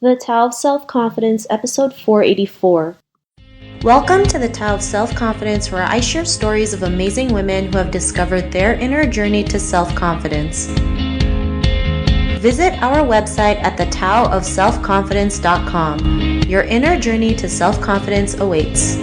The Tao of Self-Confidence, episode 484. Welcome to the Tao of Self-Confidence, where I share stories of amazing women who have discovered their inner journey to self-confidence. Visit our website at thetaoofselfconfidence.com. Your inner journey to self-confidence awaits.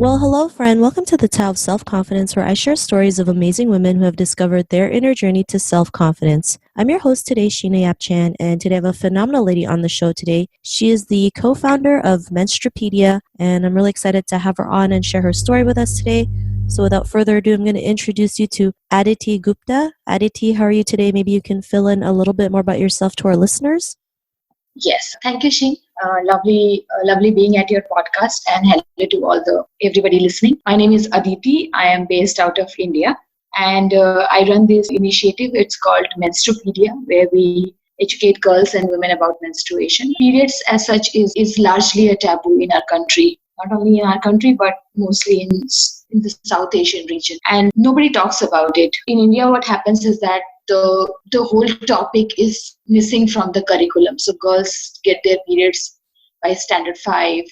Well, hello, friend. Welcome to the Tao of Self-Confidence, where I share stories of amazing women who have discovered their inner journey to self-confidence. I'm your host today, Sheena Yap-Chan, and today I have a phenomenal lady on the show today. She is the co-founder of Menstrupedia, and I'm really excited to have her on and share her story with us today. So without further ado, I'm going to introduce you to Aditi Gupta. Aditi, how are you today? Maybe you can fill in a little bit more about yourself to our listeners. Yes, thank you, Sheen. Lovely being at your podcast, and hello to everybody listening. My name is Aditi. I am based out of India, and I run this initiative. It's called Menstrupedia, where we educate girls and women about menstruation. Periods, as such, is largely a taboo in our country. Not only in our country, but mostly in the South Asian region, and nobody talks about it. In India, what happens is that the whole topic is missing from the curriculum. So girls get their periods by standard 5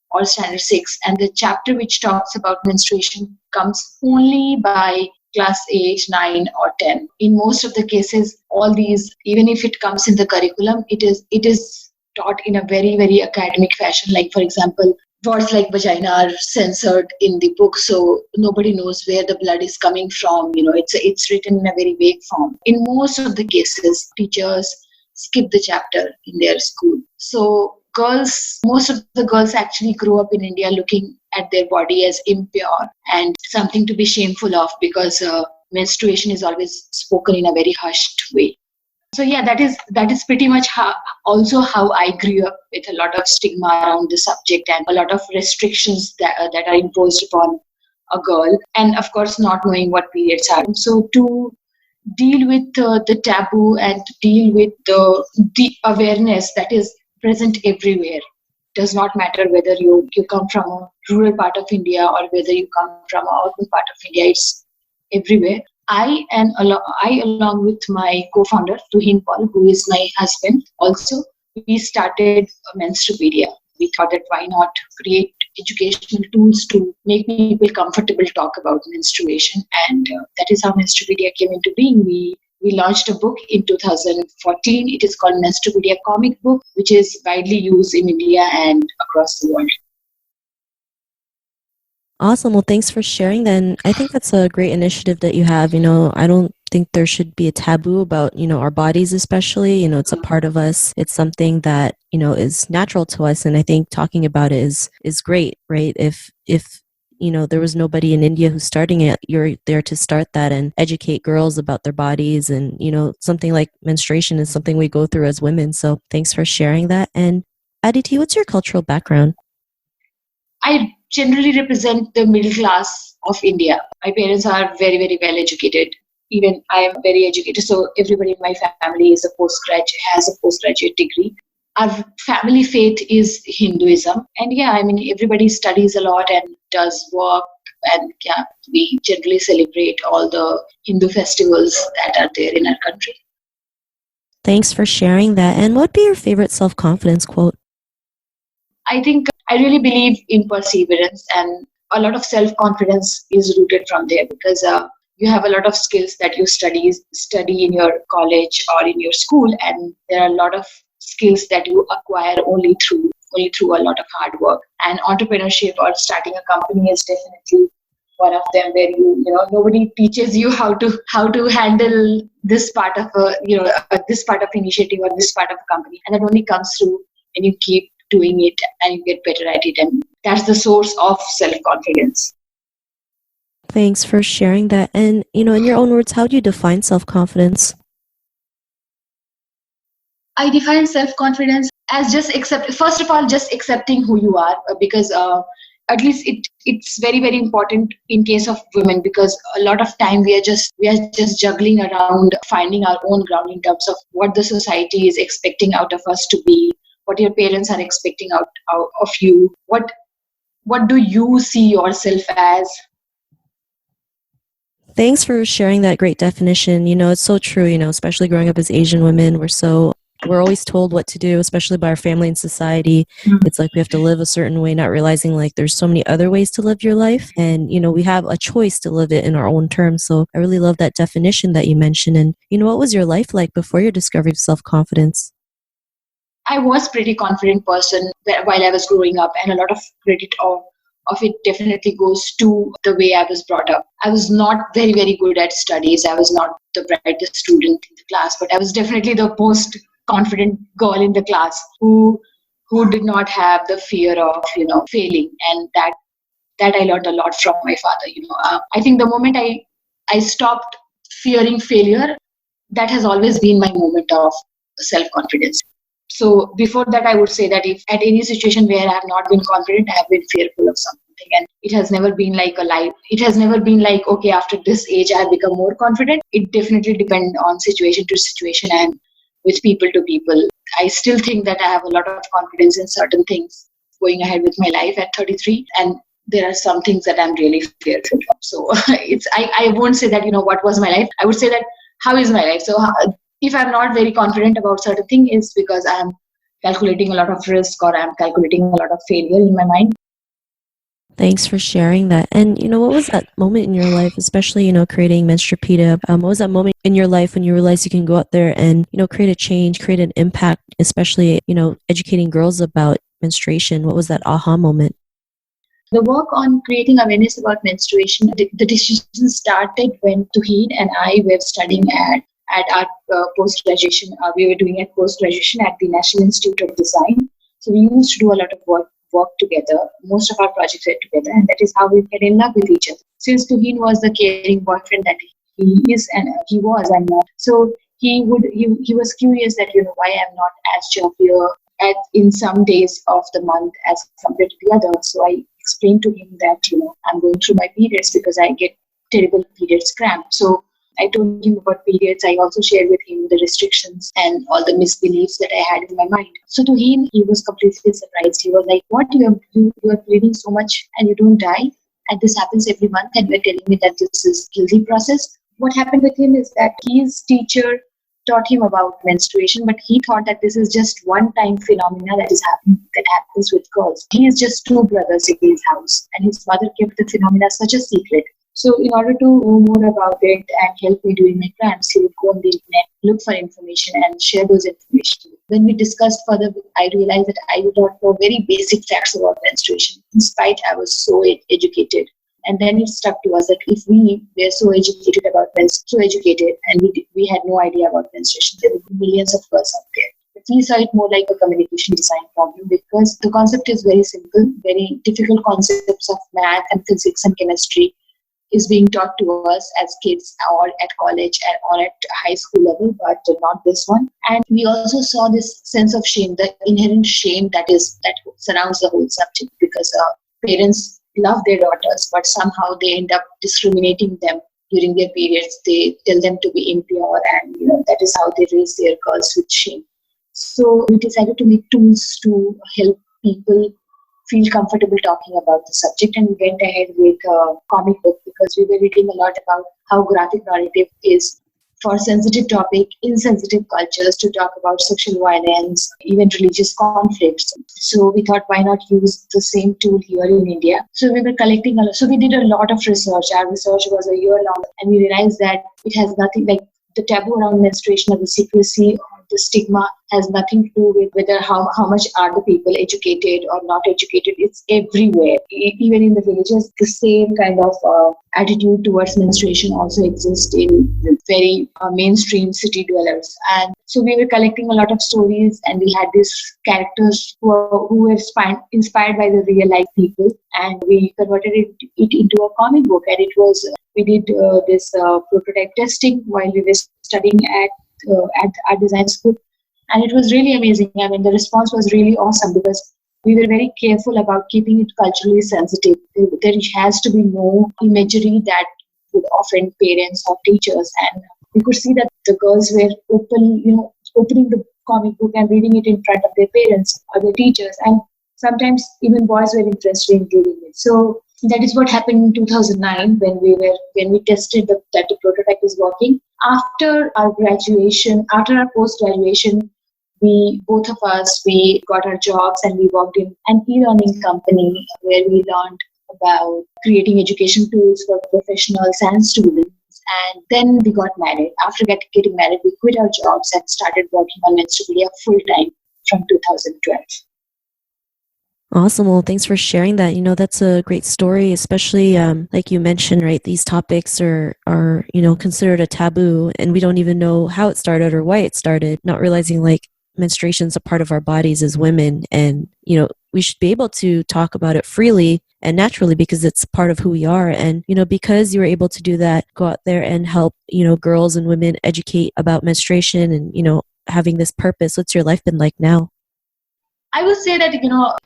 or standard 6, and the chapter which talks about menstruation comes only by class 8, 9 or 10. In most of the cases, all these, even if it comes in the curriculum, it is taught in a very, very academic fashion. Like, for example, words like vagina are censored in the book, so nobody knows where the blood is coming from. It's written in a very vague form. In most of the cases, teachers skip the chapter in their school. So most of the girls actually grow up in India looking at their body as impure and something to be shameful of, because menstruation is always spoken in a very hushed way. So yeah, that is pretty much how I grew up, with a lot of stigma around the subject and a lot of restrictions that are imposed upon a girl, and of course not knowing what periods are. So to deal with the taboo and to deal with the awareness that is present everywhere, does not matter whether you come from a rural part of India or whether you come from an urban part of India, it's everywhere. I, along with my co-founder, Tuhin Paul, who is my husband, also, we started Menstrupedia. We thought that why not create educational tools to make people comfortable to talk about menstruation, and that is how Menstrupedia came into being. We launched a book in 2014. It is called Menstrupedia Comic Book, which is widely used in India and across the world. Awesome. Well, thanks for sharing that. And I think that's a great initiative that you have. I don't think there should be a taboo about, our bodies, especially. It's a part of us. It's something that, is natural to us. And I think talking about it is great, right? If there was nobody in India who's starting it, you're there to start that and educate girls about their bodies. And, something like menstruation is something we go through as women. So thanks for sharing that. And Aditi, what's your cultural background? I generally represent the middle class of India. My parents are very, very well educated. Even I am very educated, so everybody in my family has a postgraduate degree. Our family faith is Hinduism, and everybody studies a lot and does work, and we generally celebrate all the Hindu festivals that are there in our country. Thanks for sharing that. And what would be your favorite self-confidence quote? I think I really believe in perseverance, and a lot of self-confidence is rooted from there, because you have a lot of skills that you study in your college or in your school, and there are a lot of skills that you acquire only through a lot of hard work. And entrepreneurship or starting a company is definitely one of them, where nobody teaches you how to handle this part of this part of initiative or this part of a company, and that only comes through when you keep doing it and you get better at it, and that's the source of self-confidence. Thanks for sharing that. And in your own words, how do you define self-confidence? I define self-confidence as just accepting who you are, because at least it's very, very important in case of women, because a lot of time we are just juggling around finding our own ground in terms of what the society is expecting out of us to be, what your parents are expecting out of you, what do you see yourself as. Thanks for sharing that great definition. It's so true, especially growing up as Asian women, we're always told what to do, especially by our family and society. It's like we have to live a certain way, not realizing like there's so many other ways to live your life. And, we have a choice to live it in our own terms. So I really love that definition that you mentioned. And, what was your life like before your discovery of self-confidence? I was pretty confident person while I was growing up, and a lot of credit of it definitely goes to the way I was brought up. I was not very, very good at studies. I was not the brightest student in the class, but I was definitely the most confident girl in the class who did not have the fear of failing, and that I learned a lot from my father. I think the moment I stopped fearing failure, that has always been my moment of self confidence. So before that, I would say that if at any situation where I have not been confident, I have been fearful of something. And it has never been like a life. It has never been like, okay, after this age, I have become more confident. It definitely depends on situation to situation and with people to people. I still think that I have a lot of confidence in certain things going ahead with my life at 33. And there are some things that I'm really fearful of. So I won't say that, what was my life. I would say that how is my life? So if I'm not very confident about certain thing, it's because I'm calculating a lot of risk or I'm calculating a lot of failure in my mind. Thanks for sharing that. And, what was that moment in your life, especially, creating Menstrupedia? What was that moment in your life when you realized you can go out there and, create a change, create an impact, especially, educating girls about menstruation? What was that aha moment? The work on creating awareness about menstruation, the decision started when Tuheen and I were studying at our post-graduation. We were doing at post-graduation at the National Institute of Design. So we used to do a lot of work together. Most of our projects were together, and that is how we fell in love with each other. Since Tuheen was the caring boyfriend that he is and he was, and so he was curious that why I'm not as jovial in some days of the month as compared to the others. So I explained to him that I'm going through my periods because I get terrible periods cramp. So I told him about periods. I also shared with him the restrictions and all the misbeliefs that I had in my mind. So to him, he was completely surprised. He was like, "What, you are bleeding so much and you don't die? And this happens every month, and you're telling me that this is healthy process?" What happened with him is that his teacher taught him about menstruation, but he thought that this is just one-time phenomena that happens with girls. He is just two brothers in his house, and his mother kept the phenomena such a secret. So in order to know more about it and help me during my cramps, he would go on the internet, look for information and share those information. When we discussed further, I realized that I did not know very basic facts about menstruation, in spite I was so educated. And then it struck to us that if we were so educated about so educated, and we had no idea about menstruation, there would be millions of girls out there. But we saw it more like a communication design problem because the concept is very simple, very difficult concepts of math and physics and chemistry is being taught to us as kids or at college or at high school level, but not this one. And we also saw this sense of shame, the inherent shame that surrounds the whole subject, because parents love their daughters, but somehow they end up discriminating them during their periods. They tell them to be impure, and that is how they raise their girls with shame. So we decided to make tools to help people feel comfortable talking about the subject, and we went ahead with a comic book because we were reading a lot about how graphic narrative is for sensitive topic, insensitive cultures to talk about sexual violence, even religious conflicts. So we thought, why not use the same tool here in India? So we were collecting so we did a lot of research. Our research was a year long, and we realized that it has nothing like the taboo around menstruation or the secrecy or the stigma has nothing to do with whether how much are the people educated or not educated. It's everywhere. Even in the villages, the same kind of attitude towards menstruation also exists in the very mainstream city dwellers. And so we were collecting a lot of stories, and we had these characters who were inspired by the real life people, and we converted it into a comic book. And it was we did this prototype testing while we were studying at our design school, and it was really amazing. I mean, the response was really awesome because we were very careful about keeping it culturally sensitive. There has to be no imagery that would offend parents or teachers, and we could see that the girls were opening the comic book and reading it in front of their parents or their teachers, and sometimes even boys were interested in reading it. So That is what happened in 2009 when we tested that the prototype is working. After our post graduation, we both of us we got our jobs and we worked in an e-learning company where we learned about creating education tools for professionals and students. And then we got married. After getting married, we quit our jobs and started working on Menstrupedia full time from 2012. Awesome. Well, thanks for sharing that. That's a great story, especially like you mentioned, right? These topics are considered a taboo, and we don't even know how it started or why it started. Not realizing like menstruation's a part of our bodies as women, and we should be able to talk about it freely and naturally because it's part of who we are. And because you were able to do that, go out there and help girls and women educate about menstruation and having this purpose. What's your life been like now? I would say that,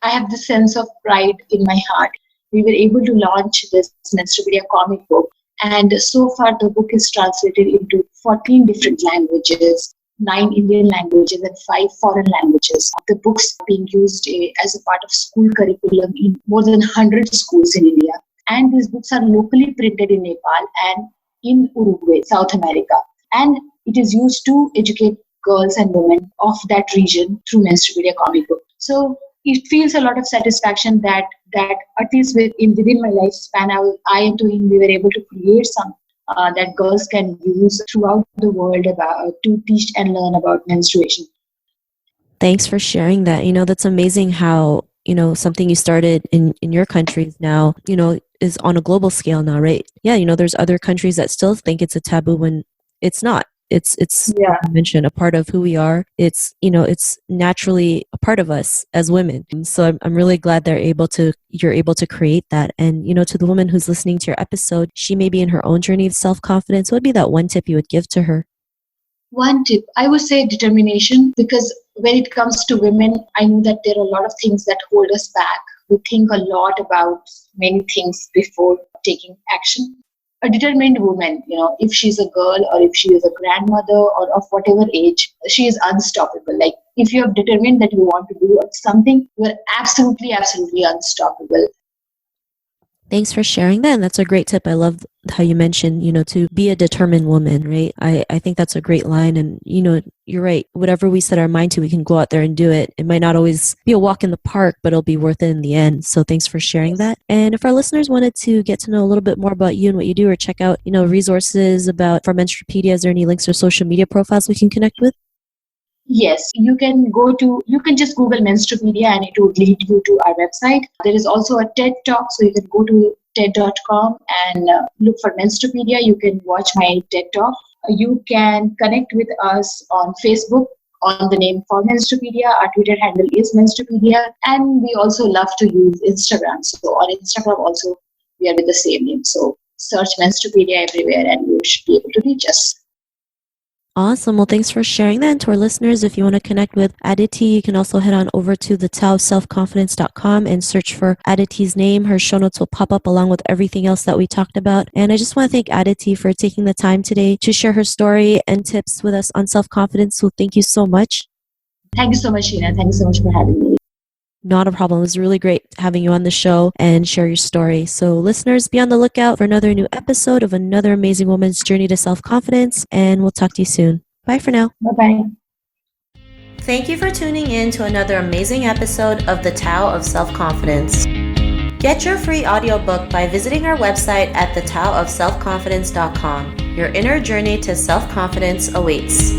I have this sense of pride in my heart. We were able to launch this Menstrupedia comic book, and so far the book is translated into 14 different languages, 9 Indian languages, and 5 foreign languages. The book's being used as a part of school curriculum in more than 100 schools in India. And these books are locally printed in Nepal and in Uruguay, South America. And it is used to educate girls and women of that region through Menstrupedia comic book. So it feels a lot of satisfaction that at least within my lifespan, I and Tuhin, we were able to create some that girls can use throughout the world about to teach and learn about menstruation. Thanks for sharing that. That's amazing how, something you started in your countries now, is on a global scale now, right? Yeah, there's other countries that still think it's a taboo when it's not. It's like Yeah. you mentioned, a part of who we are. It's naturally a part of us as women. So I'm really glad you're able to create that. And to the woman who's listening to your episode, she may be in her own journey of self-confidence. What would be that one tip you would give to her? One tip, I would say determination, because when it comes to women, I know that there are a lot of things that hold us back. We think a lot about many things before taking action. A determined woman, if she's a girl or if she is a grandmother or of whatever age, she is unstoppable. Like if you have determined that you want to do something, you are absolutely, absolutely unstoppable. Thanks for sharing that. And that's a great tip. I love how you mentioned, to be a determined woman, right? I think that's a great line. And, you're right. Whatever we set our mind to, we can go out there and do it. It might not always be a walk in the park, but it'll be worth it in the end. So thanks for sharing Yes. that. And if our listeners wanted to get to know a little bit more about you and what you do, or check out, resources for Menstrupedia, is there any links or social media profiles we can connect with? Yes, you can just Google Menstrupedia and it would lead you to our website. There is also a TED Talk, so you can go to TED.com and look for Menstrupedia. You can watch my TED Talk. You can connect with us on Facebook on the name for Menstrupedia. Our Twitter handle is Menstrupedia. And we also love to use Instagram. So on Instagram also, we are with the same name. So search Menstrupedia everywhere and you should be able to reach us. Awesome. Well, thanks for sharing that. And to our listeners, if you want to connect with Aditi, you can also head on over to the taoselfconfidence.com and search for Aditi's name. Her show notes will pop up along with everything else that we talked about. And I just want to thank Aditi for taking the time today to share her story and tips with us on self-confidence. So thank you so much. Thank you so much, Sheena. Thank you so much for having me. Not a problem. It was really great having you on the show and share your story. So, listeners, be on the lookout for another new episode of another amazing woman's journey to self confidence. And we'll talk to you soon. Bye for now. Bye bye. Thank you for tuning in to another amazing episode of The Tao of Self Confidence. Get your free audiobook by visiting our website at thetaoofselfconfidence.com. Your inner journey to self confidence awaits.